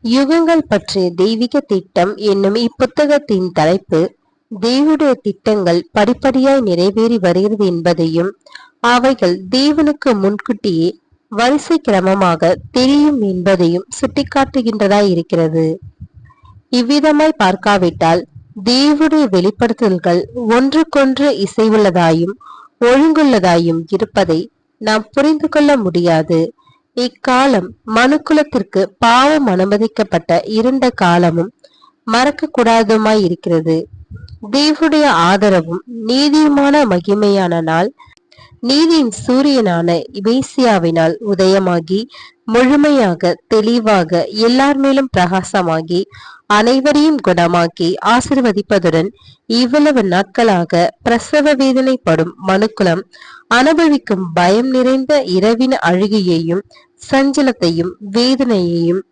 யுகங்கள் பற்றிய தெய்வீக திட்டம் என்னும் இப்புத்தகத்தின் தலைப்பு தேவனுடைய திட்டங்கள் படிப்படியாய் நிறைவேறி வருகிறது என்பதையும் அவைகள் தேவனுக்கு முன்கூட்டியே வரிசை கிரமமாக தெரியும் என்பதையும் சுட்டிக்காட்டுகின்றதாய் இருக்கிறது. இவ்விதமாய் பார்க்காவிட்டால் தேவனுடைய வெளிப்படுத்தல்கள் ஒன்றுக்கொன்று இசைவுள்ளதாயும் ஒழுங்குள்ளதாயும் இருப்பதை நாம் புரிந்து கொள்ள முடியாது. இக்காலம் மனுக்குலத்திற்கு பாவம் அனுமதிக்கப்பட்ட இருண்ட காலமும் மறக்க கூடாதுமாய் இருக்கிறது. தேவனுடைய ஆதரவும் நீதியுமான மகிமையான நாள் நீதியின் சூரியனான இபேசியாவினால் உதயமாகி முழுமையாக தெளிவாக எல்லார் மேலும் பிரகாசமாகி அனைவரையும் குணமாக்கி ஆசிர்வதிப்பதுடன் இவ்வளவு நாட்களாக பிரசவ வேதனைப்படும் மனுக்குலம் அனுபவிக்கும் பயம் நிறைந்த இரவின் அழுகையையும் சஞ்சலத்தையும் வேதனையையும்